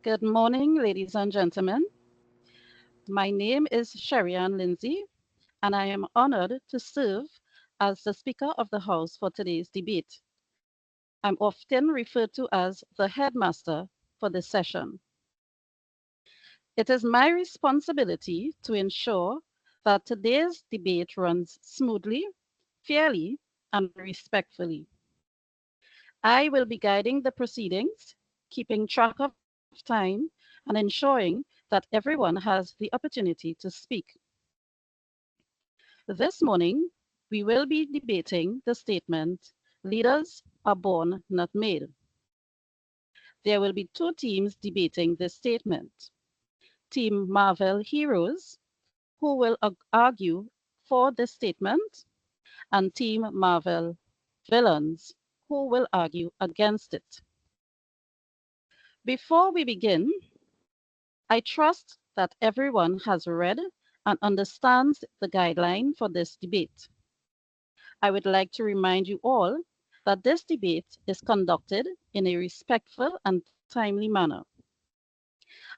Good morning, ladies and gentlemen. My name is Sherry-Ann Lindsay, and I am honored to serve as the Speaker of the House for today's debate. I'm often referred to as the headmaster for this session. It is my responsibility to ensure that today's debate runs smoothly, fairly, and respectfully. I will be guiding the proceedings, keeping track of time, and ensuring that everyone has the opportunity to speak. This morning, we will be debating the statement, leaders are born, not made. There will be two teams debating this statement. Team Marvel Heroes, who will argue for this statement, and Team Marvel Villains, who will argue against it. Before we begin, I trust that everyone has read and understands the guideline for this debate. I would like to remind you all that this debate is conducted in a respectful and timely manner.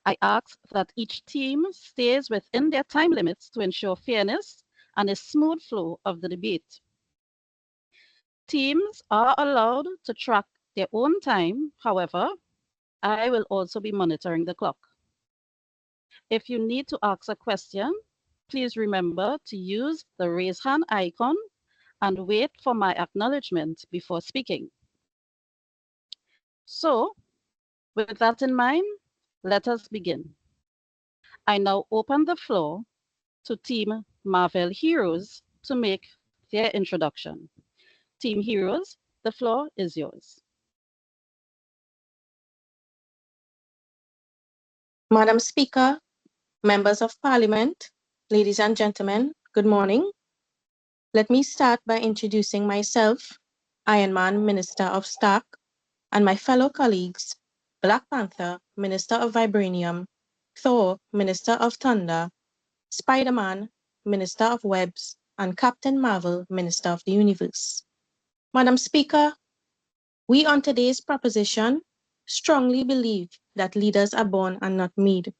I ask that each team stays within their time limits to ensure fairness and a smooth flow of the debate. Teams are allowed to track their own time. However, I will also be monitoring the clock. If you need to ask a question, please remember to use the raise hand icon and wait for my acknowledgement before speaking. So, with that in mind, let us begin. I now open the floor to Team Marvel Heroes to make their introduction. Team Heroes, the floor is yours. Madam Speaker, members of Parliament, ladies and gentlemen, good morning. Let me start by introducing myself, Iron Man, Minister of Stark, and my fellow colleagues, Black Panther, Minister of Vibranium, Thor, Minister of Thunder, Spider-Man, Minister of Webs, and Captain Marvel, Minister of the Universe. Madam Speaker, we on today's proposition strongly believe that leaders are born and not made.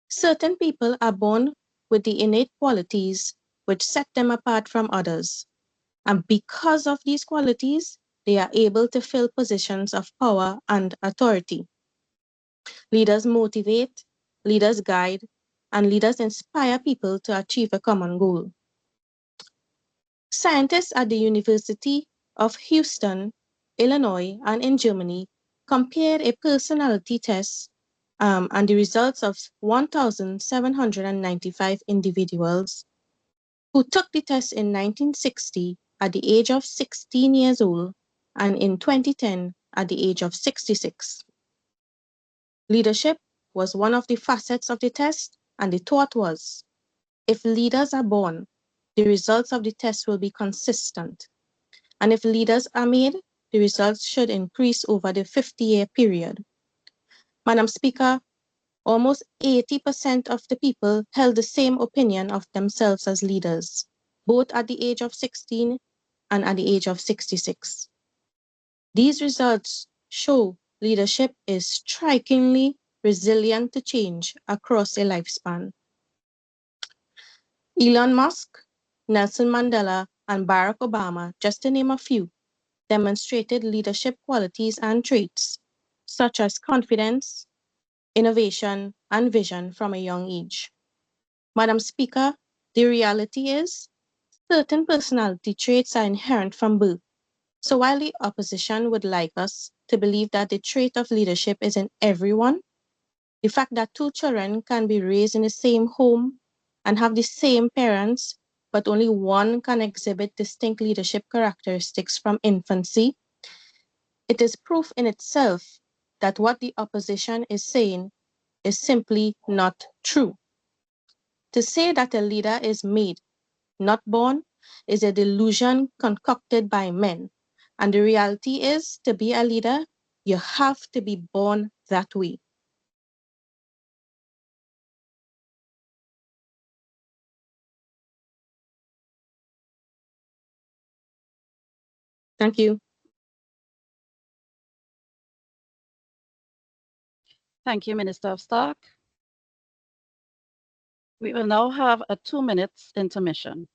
Certain people are born with the innate qualities which set them apart from others, and because of these qualities, they are able to fill positions of power and authority. Leaders motivate, leaders guide, and leaders inspire people to achieve a common goal. Scientists at the University of Houston, Illinois, and in Germany compared a personality test and the results of 1,795 individuals who took the test in 1960 at the age of 16 years old and in 2010 at the age of 66. Leadership was one of the facets of the test, and the thought was, if leaders are born, the results of the test will be consistent. And if leaders are made, the results should increase over the 50-year period. Madam Speaker, almost 80% of the people held the same opinion of themselves as leaders, both at the age of 16 and at the age of 66. These results show leadership is strikingly resilient to change across a lifespan. Elon Musk, Nelson Mandela, and Barack Obama, just to name a few, demonstrated leadership qualities and traits such as confidence, innovation, and vision from a young age. Madam Speaker, the reality is certain personality traits are inherent from birth. So while the opposition would like us to believe that the trait of leadership is in everyone, the fact that two children can be raised in the same home and have the same parents, but only one can exhibit distinct leadership characteristics from infancy, it is proof in itself that what the opposition is saying is simply not true. To say that a leader is made, not born, is a delusion concocted by men. And the reality is, to be a leader, you have to be born that way. Thank you. Thank you, Minister of Stark. We will now have a 2 minutes intermission.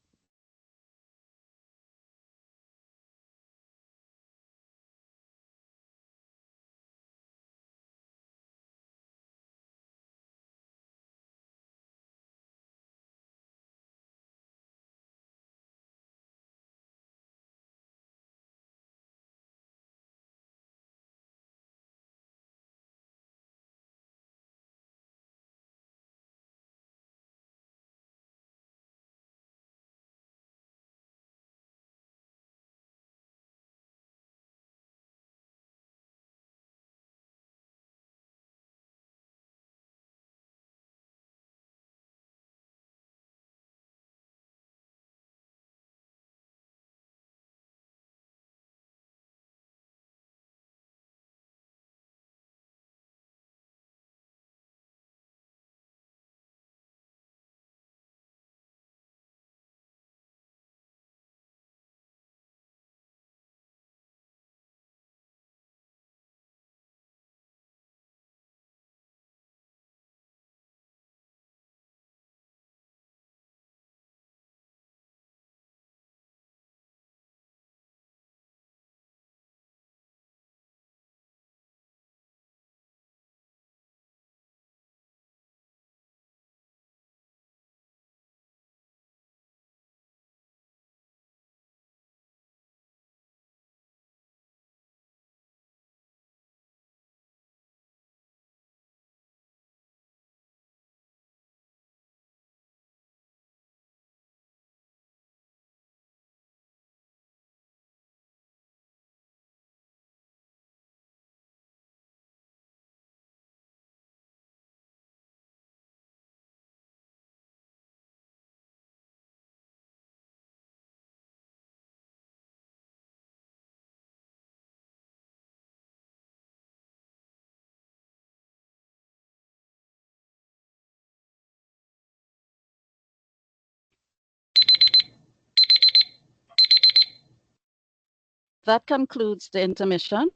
That concludes the intermission.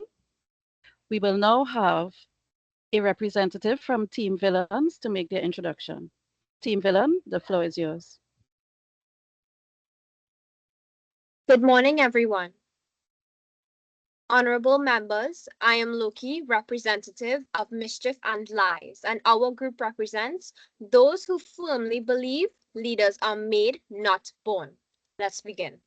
We will now have a representative from Team Villains to make their introduction. Team Villain, the floor is yours. Good morning, everyone. Honorable members, I am Loki, representative of Mischief and Lies, and our group represents those who firmly believe leaders are made, not born. Let's begin.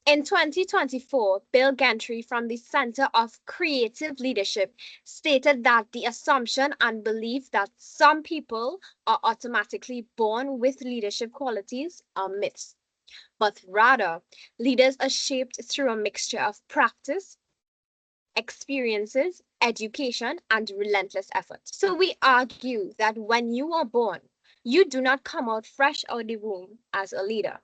In 2024, Bill Gentry from the Center of Creative Leadership stated that the assumption and belief that some people are automatically born with leadership qualities are myths, but rather leaders are shaped through a mixture of practice, experiences, education, and relentless effort. So we argue that when you are born, you do not come out fresh out of the womb as a leader.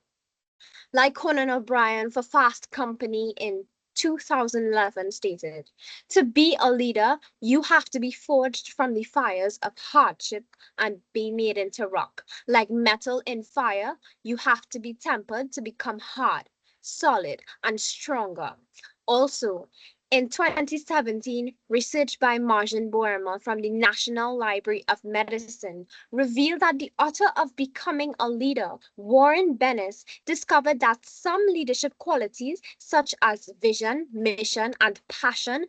Like Conan O'Brien for Fast Company in 2011 stated, to be a leader, you have to be forged from the fires of hardship and be made into rock. Like metal in fire, you have to be tempered to become hard, solid, and stronger. Also, in 2017, research by Marjan Boerma from the National Library of Medicine revealed that the author of Becoming a Leader, Warren Bennis, discovered that some leadership qualities, such as vision, mission, and passion,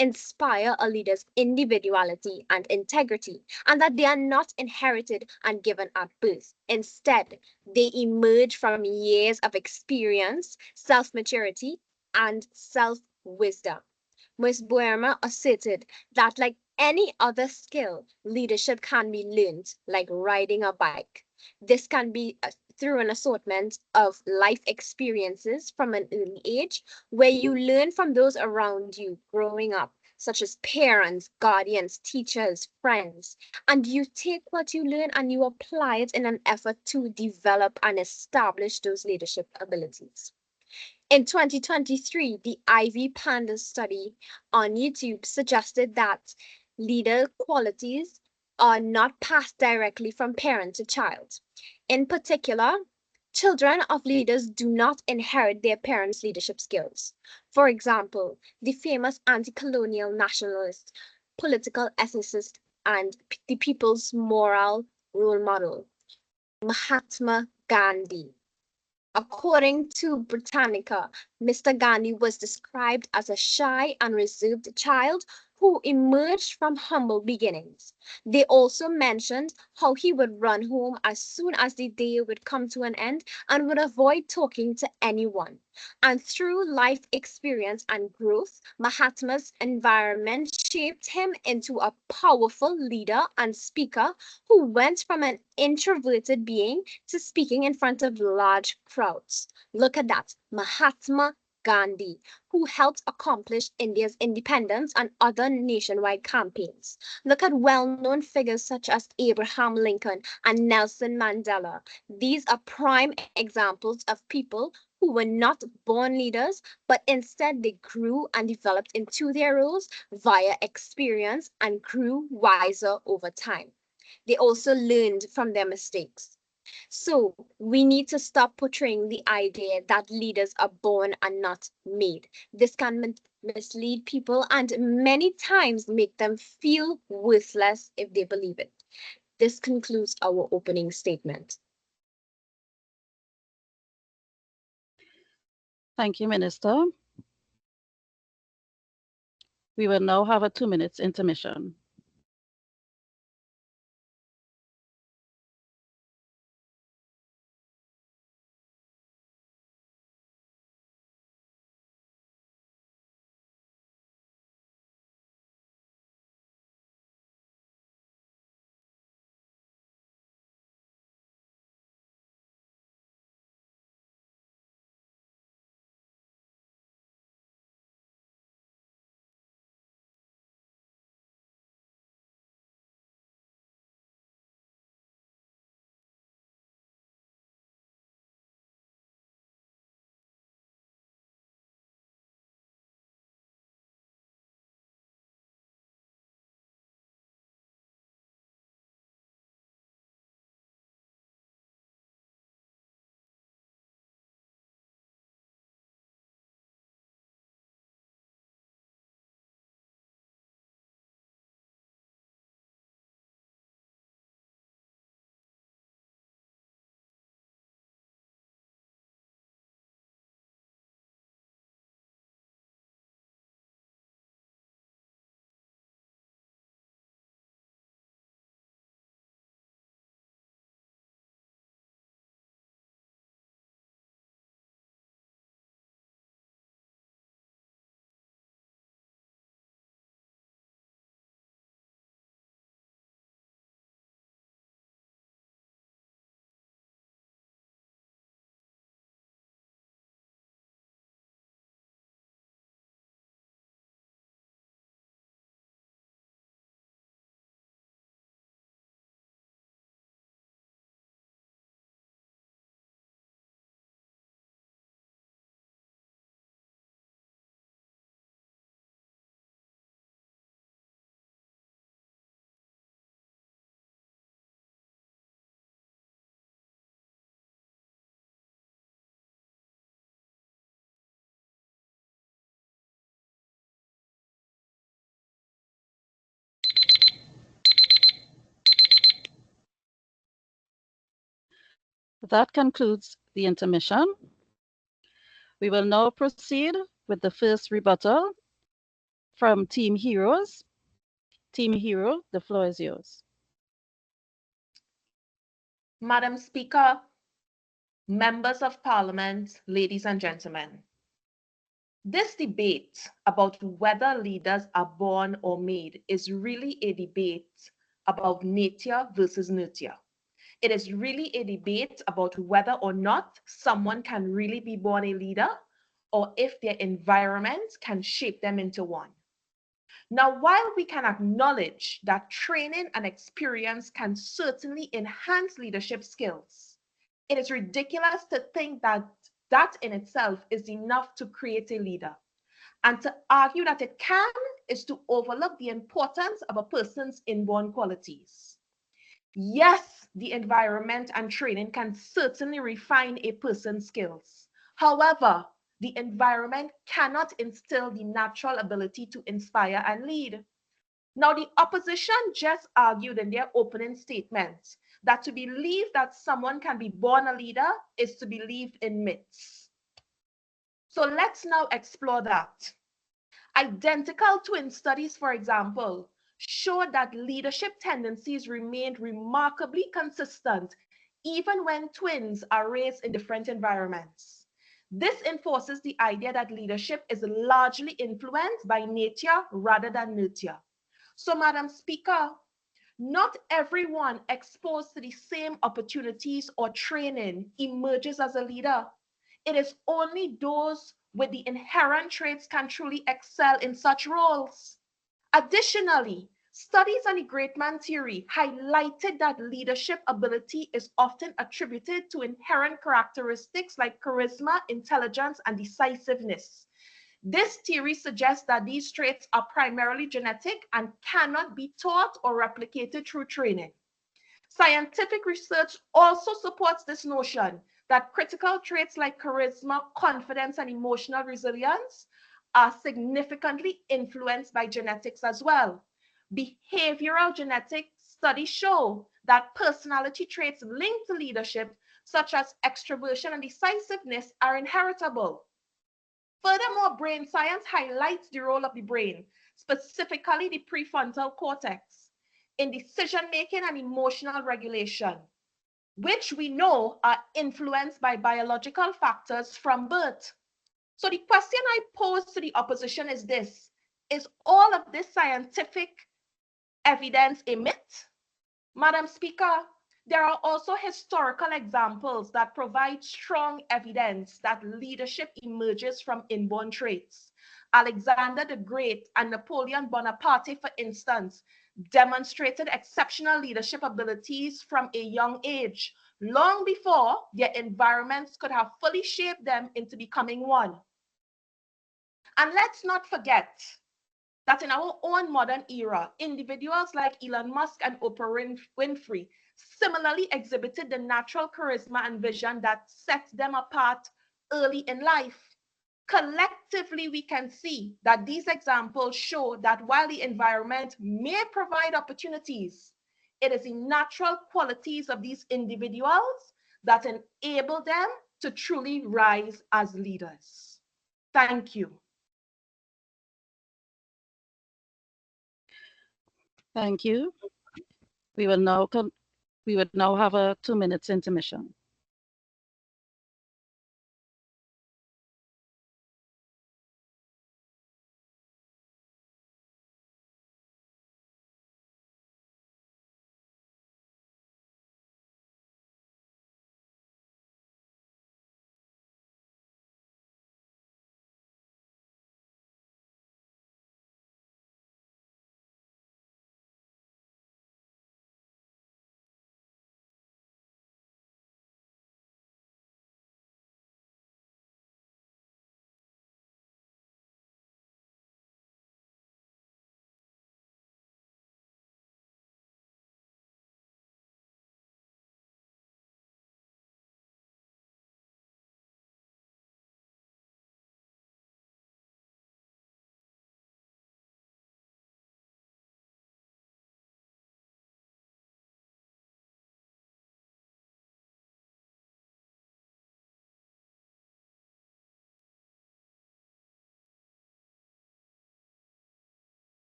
inspire a leader's individuality and integrity, and that they are not inherited and given at birth. Instead, they emerge from years of experience, self maturity, and self wisdom. Ms. Boerma asserted that, like any other skill, leadership can be learned, like riding a bike. This can be through an assortment of life experiences from an early age, where you learn from those around you growing up, such as parents, guardians, teachers, friends, and you take what you learn and you apply it in an effort to develop and establish those leadership abilities. In 2023, the Ivy Panda study on YouTube suggested that leader qualities are not passed directly from parent to child. In particular, children of leaders do not inherit their parents' leadership skills. For example, the famous anti colonial nationalist political ethicist, and the people's moral role model, Mahatma Gandhi. According to Britannica, Mr. Gandhi was described as a shy and reserved child who emerged from humble beginnings. They also mentioned how he would run home as soon as the day would come to an end and would avoid talking to anyone. And through life experience and growth, Mahatma's environment shaped him into a powerful leader and speaker who went from an introverted being to speaking in front of large crowds. Look at that, Mahatma Gandhi, who helped accomplish India's independence and other nationwide campaigns. Look at well known figures such as Abraham Lincoln and Nelson Mandela. These are prime examples of people who were not born leaders, but instead they grew and developed into their roles via experience and grew wiser over time. They also learned from their mistakes. So we need to stop portraying the idea that leaders are born and not made. This can mislead people and many times make them feel worthless if they believe it. This concludes our opening statement. Thank you, Minister. We will now have a 2 minutes intermission. That concludes the intermission. We will now proceed with the first rebuttal from Team Heroes. Team Hero, the floor is yours. Madam Speaker, members of Parliament, ladies and gentlemen. This debate about whether leaders are born or made is really a debate about nature versus nurture. It is really a debate about whether or not someone can really be born a leader or if their environment can shape them into one. Now, while we can acknowledge that training and experience can certainly enhance leadership skills, it is ridiculous to think that that in itself is enough to create a leader. And to argue that it can is to overlook the importance of a person's inborn qualities. Yes, the environment and training can certainly refine a person's skills. However, the environment cannot instill the natural ability to inspire and lead. Now, the opposition just argued in their opening statements that to believe that someone can be born a leader is to believe in myths. So let's now explore that. Identical twin studies, for example, showed that leadership tendencies remained remarkably consistent even when twins are raised in different environments. This enforces the idea that leadership is largely influenced by nature rather than nurture. So, Madam Speaker, not everyone exposed to the same opportunities or training emerges as a leader. It is only those with the inherent traits can truly excel in such roles. Additionally, studies on the great man theory highlighted that leadership ability is often attributed to inherent characteristics like charisma, intelligence, and decisiveness. This theory suggests that these traits are primarily genetic and cannot be taught or replicated through training. Scientific research also supports this notion that critical traits like charisma, confidence, and emotional resilience are significantly influenced by genetics as well. Behavioral genetics studies show that personality traits linked to leadership, such as extroversion and decisiveness, are inheritable. Furthermore, brain science highlights the role of the brain, specifically the prefrontal cortex, in decision making and emotional regulation, which we know are influenced by biological factors from birth. So the question I pose to the opposition is this: is all of this scientific evidence a myth? Madam Speaker, there are also historical examples that provide strong evidence that leadership emerges from inborn traits. Alexander the Great and Napoleon Bonaparte, for instance, demonstrated exceptional leadership abilities from a young age, long before their environments could have fully shaped them into becoming one. And let's not forget that in our own modern era, individuals like Elon Musk and Oprah Winfrey similarly exhibited the natural charisma and vision that sets them apart early in life. Collectively, we can see that these examples show that while the environment may provide opportunities, it is the natural qualities of these individuals that enable them to truly rise as leaders. Thank you. Thank you. We will now we would now have a 2 minutes intermission.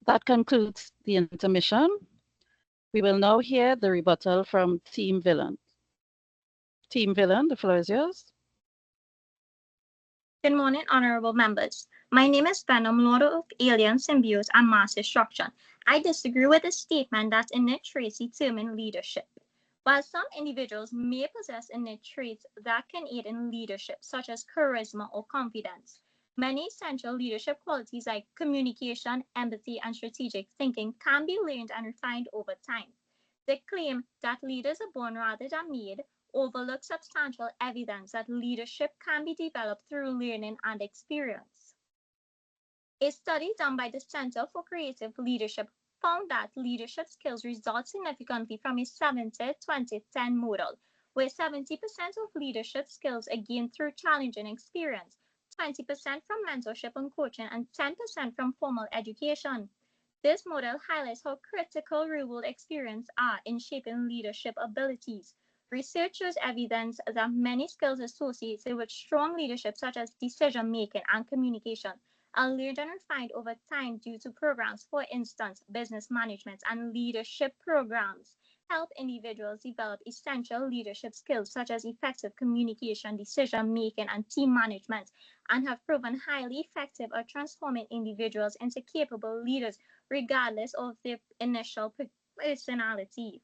That concludes the intermission. We will now hear the rebuttal from Team Villain. Team Villain, the floor is yours. Good morning, honorable members. My name is Venom, Lord of Alien Symbiote and Mass Destruction. I disagree with the statement that innate traits determine leadership. While some individuals may possess innate traits that can aid in leadership, such as charisma or confidence, many essential leadership qualities like communication, empathy, and strategic thinking can be learned and refined over time. The claim that leaders are born rather than made overlook substantial evidence that leadership can be developed through learning and experience. A study done by the Center for Creative Leadership found that leadership skills result significantly from a 70-20-10 model, where 70% of leadership skills are gained through challenging experience, 20% from mentorship and coaching, and 10% from formal education. This model highlights how critical real-world experience are in shaping leadership abilities. Research shows evidence that many skills associated with strong leadership, such as decision making and communication, are learned and refined over time due to programs. For instance, business management and leadership programs help individuals develop essential leadership skills such as effective communication, decision making, and team management, and have proven highly effective at transforming individuals into capable leaders, regardless of their initial personality.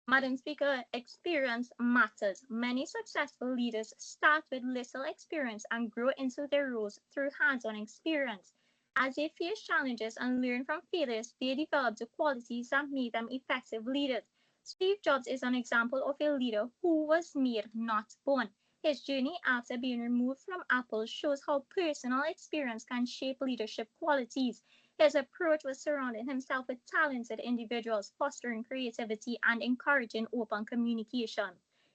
Madam Speaker, experience matters. Many successful leaders start with little experience and grow into their roles through hands-on experience. As they face challenges and learn from failures, they develop the qualities that make them effective leaders. Steve Jobs is an example of a leader who was made, not born. His journey after being removed from Apple shows how personal experience can shape leadership qualities. His approach was surrounding himself with talented individuals, fostering creativity and encouraging open communication.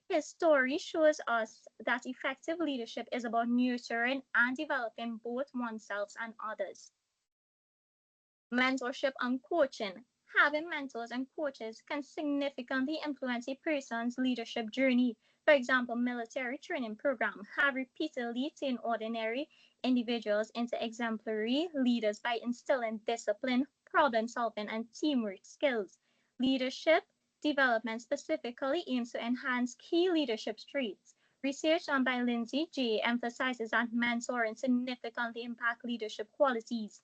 His story shows us that effective leadership is about nurturing and developing both oneself and others. Mentorship and coaching. Having mentors and coaches can significantly influence a person's leadership journey. For example, military training programs have repeatedly turned ordinary individuals into exemplary leaders by instilling discipline, problem solving, and teamwork skills. Leadership development specifically aims to enhance key leadership traits. Research done by Lindsay J. emphasizes that mentoring significantly impacts leadership qualities.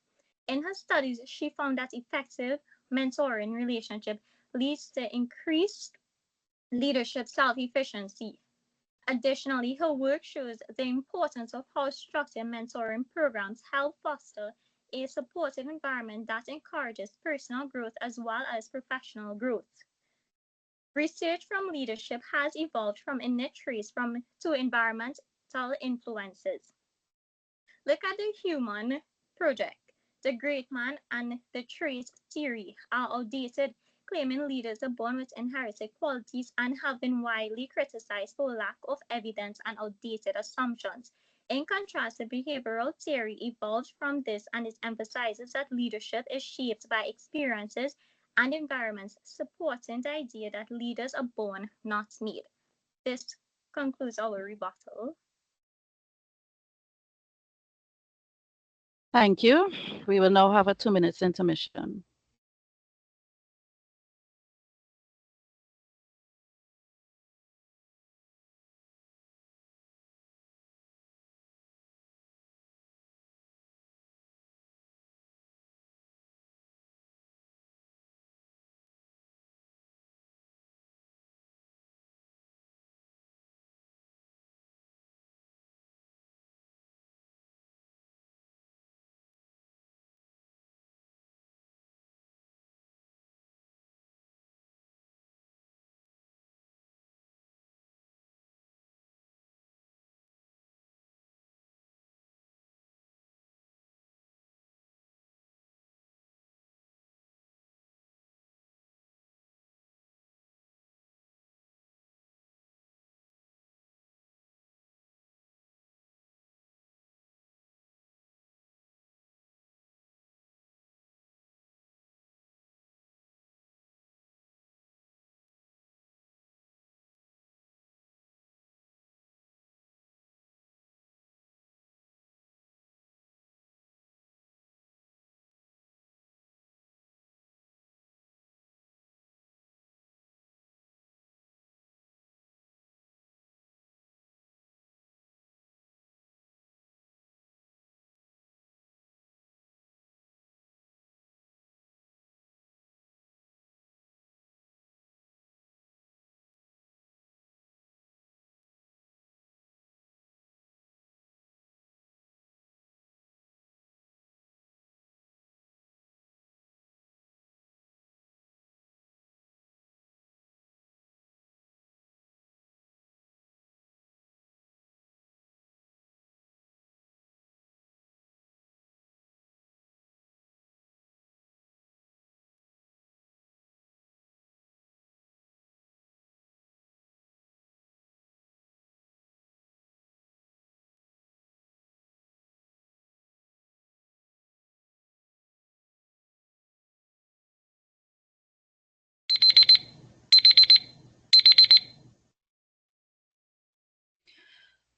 In her studies, she found that effective mentoring relationship leads to increased leadership self-efficiency. Additionally, her work shows the importance of how structured mentoring programs help foster a supportive environment that encourages personal growth as well as professional growth. Research from leadership has evolved from innate traits to environmental influences. Look at the Human Project. The Great Man and the Trait theory are outdated, claiming leaders are born with inherited qualities and have been widely criticized for lack of evidence and outdated assumptions. In contrast, the behavioral theory evolved from this and it emphasizes that leadership is shaped by experiences and environments, supporting the idea that leaders are born, not made. This concludes our rebuttal. Thank you. We will now have a 2 minutes intermission.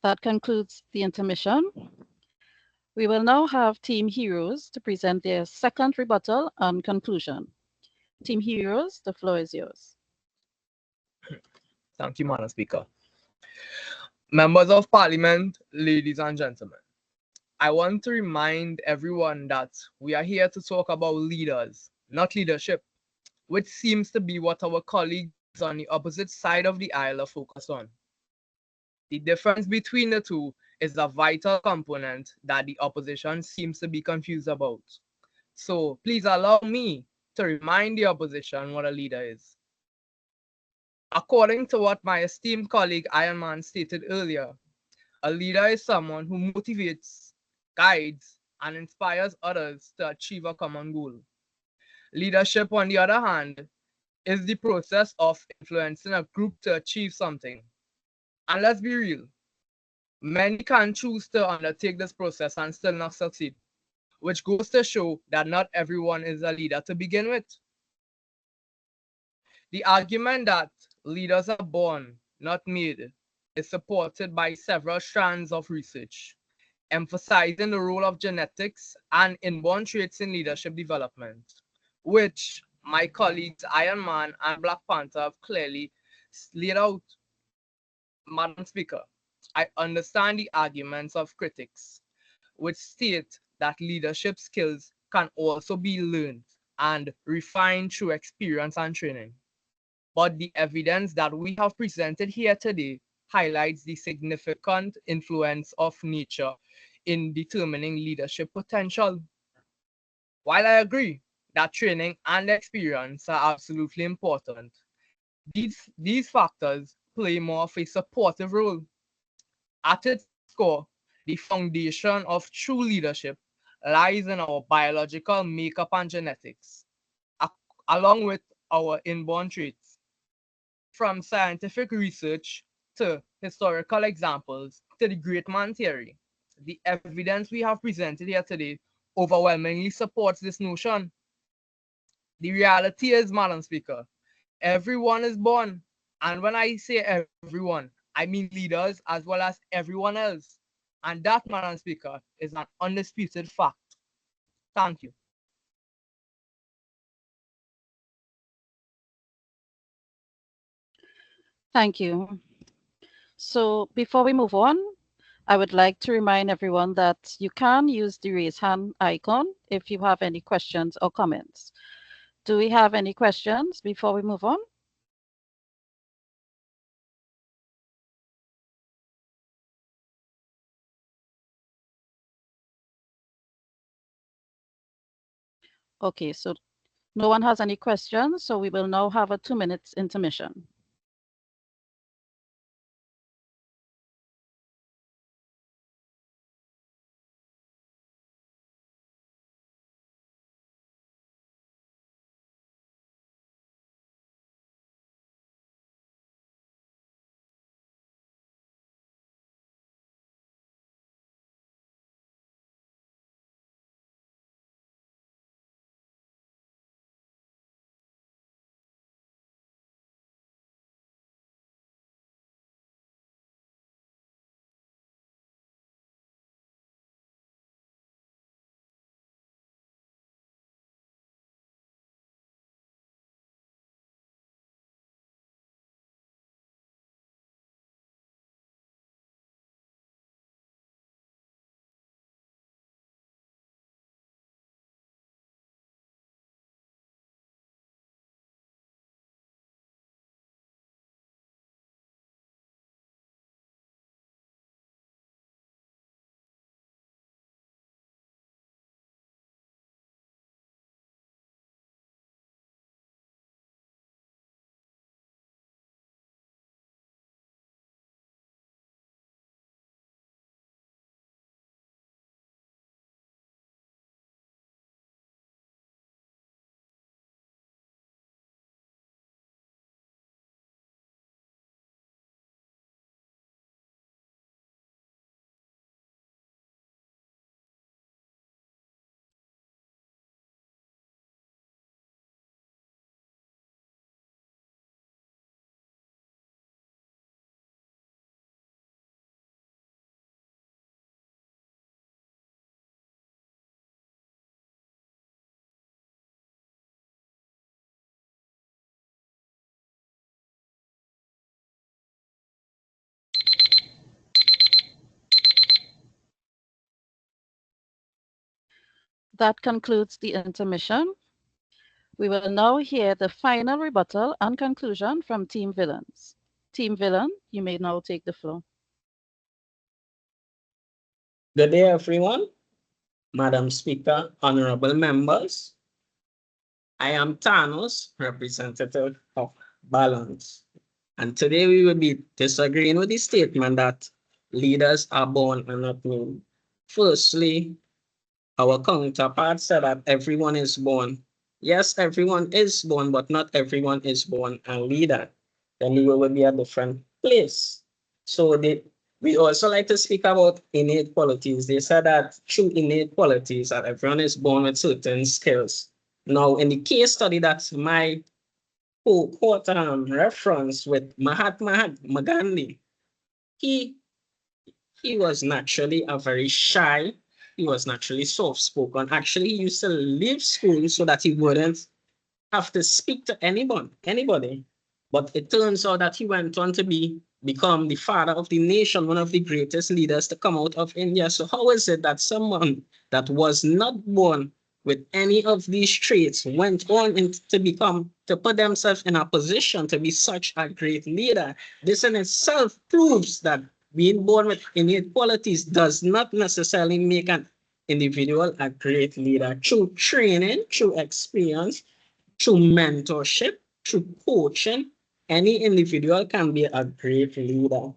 That concludes the intermission. We will now have Team Heroes to present their second rebuttal and conclusion. Team Heroes, the floor is yours. Thank you, Madam Speaker. Members of Parliament, ladies and gentlemen, I want to remind everyone that we are here to talk about leaders, not leadership, which seems to be what our colleagues on the opposite side of the aisle are focused on. The difference between the two is a vital component that the opposition seems to be confused about. So please allow me to remind the opposition what a leader is. According to what my esteemed colleague Iron Man stated earlier, a leader is someone who motivates, guides, and inspires others to achieve a common goal. Leadership, on the other hand, is the process of influencing a group to achieve something. And let's be real, many can choose to undertake this process and still not succeed, which goes to show that not everyone is a leader to begin with. The argument that leaders are born, not made, is supported by several strands of research, emphasizing the role of genetics and inborn traits in leadership development, which my colleagues Iron Man and Black Panther have clearly laid out. Madam Speaker, I understand the arguments of critics, which state that leadership skills can also be learned and refined through experience and training. But the evidence that we have presented here today highlights the significant influence of nature in determining leadership potential. While I agree that training and experience are absolutely important, these factors play more of a supportive role. At its core, the foundation of true leadership lies in our biological makeup and genetics, along with our inborn traits. From scientific research to historical examples to the great man theory, the evidence we have presented here today overwhelmingly supports this notion. The reality is, Madam Speaker, everyone is born. And when I say everyone, I mean leaders as well as everyone else. And that, Madam Speaker, is an undisputed fact. Thank you. Thank you. So before we move on, I would like to remind everyone that you can use the raise hand icon if you have any questions or comments. Do we have any questions before we move on? Okay, so no one has any questions, so we will now have a 2 minutes intermission. That concludes the intermission. We will now hear the final rebuttal and conclusion from Team Villains. Team Villain, you may now take the floor. Good day, everyone. Madam Speaker, honorable members. I am Thanos, representative of Balance. And today we will be disagreeing with the statement that leaders are born and not made. Firstly, our counterpart said that everyone is born. Yes, everyone is born, but not everyone is born a leader. Then we will be a different place. So we also like to speak about innate qualities. They said that through innate qualities that everyone is born with certain skills. Now, in the case study that my quote reference with Mahatma Gandhi, he was naturally a very shy. He was naturally soft-spoken. Actually, he used to leave school so that he wouldn't have to speak to anybody. But it turns out that he went on to become the father of the nation, one of the greatest leaders to come out of India. So how is it that someone that was not born with any of these traits went on to put themselves in a position to be such a great leader? This in itself proves that being born with innate qualities does not necessarily make an individual a great leader. Through training, through experience, through mentorship, through coaching, any individual can be a great leader.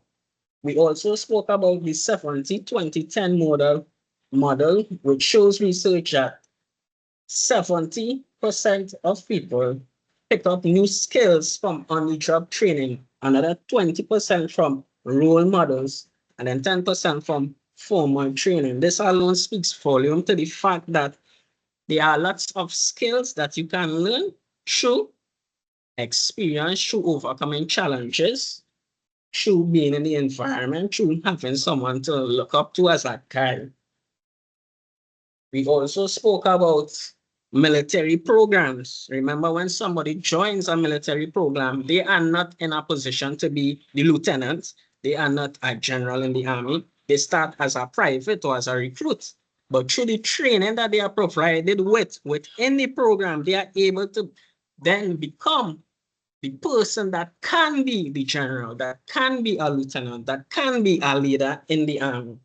We also spoke about the 70-20-10 model, which shows research that 70% of people pick up new skills from on-the-job training, another 20% from role models, and then 10% from formal training. This alone speaks volume to the fact that there are lots of skills that you can learn through experience, through overcoming challenges, through being in the environment, through having someone to look up to as a guide. We also spoke about military programs. Remember, when somebody joins a military program, they are not in a position to be the lieutenant. They are not a general in the army. They start as a private or as a recruit. But through the training that they are provided within the program, they are able to then become the person that can be the general, that can be a lieutenant, that can be a leader in the army.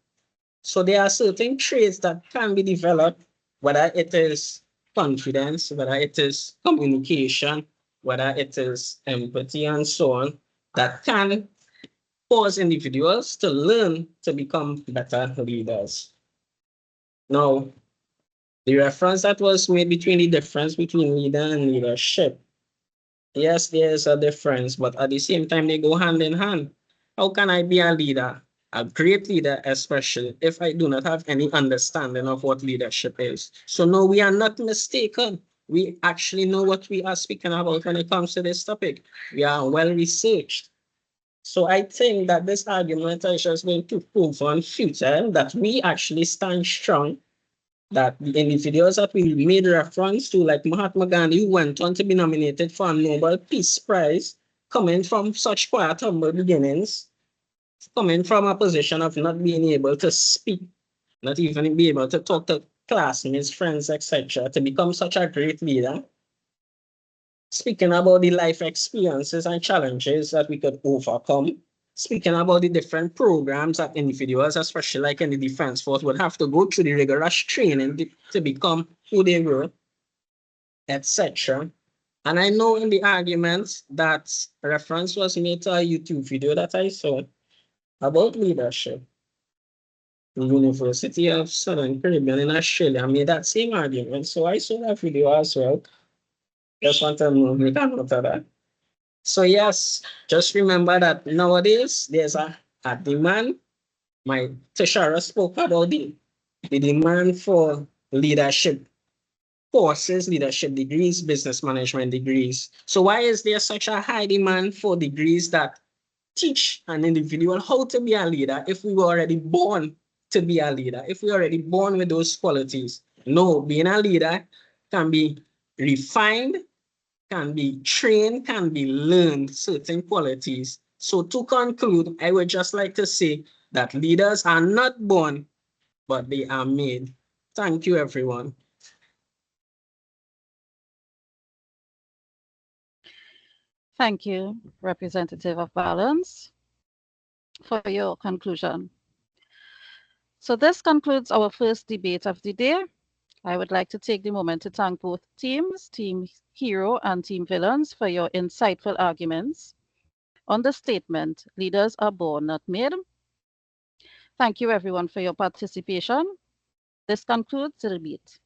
So there are certain traits that can be developed, whether it is confidence, whether it is communication, whether it is empathy, and so on, that can cause individuals to learn to become better leaders. Now, the reference that was made between the difference between leader and leadership. Yes, there is a difference, but at the same time, they go hand in hand. How can I be a leader, a great leader, especially if I do not have any understanding of what leadership is? So no, we are not mistaken. We actually know what we are speaking about when it comes to this topic. We are well researched. So I think that this argument is just going to prove on future that we actually stand strong, that the individuals that we made reference to, like Mahatma Gandhi, who went on to be nominated for a Nobel Peace Prize, coming from such quiet, humble beginnings, coming from a position of not being able to speak, not even be able to talk to classmates, friends, etc., to become such a great leader. Speaking about the life experiences and challenges that we could overcome, speaking about the different programs that individuals, especially like in the Defense Force, would have to go through the rigorous training to become who they were, etc. And I know in the arguments that reference was made to a YouTube video that I saw about leadership. The University of Southern Caribbean in Australia made that same argument. So I saw that video as well. Just want to make a note of that. So yes, just remember that nowadays there's a demand. My Tashara spoke about the demand for leadership courses, leadership degrees, business management degrees. So why is there such a high demand for degrees that teach an individual how to be a leader if we were already born to be a leader, if we're already born with those qualities? No, being a leader can be refined, can be trained, can be learned, certain qualities. So to conclude, I would just like to say that leaders are not born, but they are made. Thank you, everyone. Thank you, Representative of Balance, for your conclusion. So this concludes our first debate of the day. I would like to take the moment to thank both teams, Team Hero and Team Villains, for your insightful arguments on the statement, leaders are born, not made. Thank you everyone for your participation. This concludes the debate.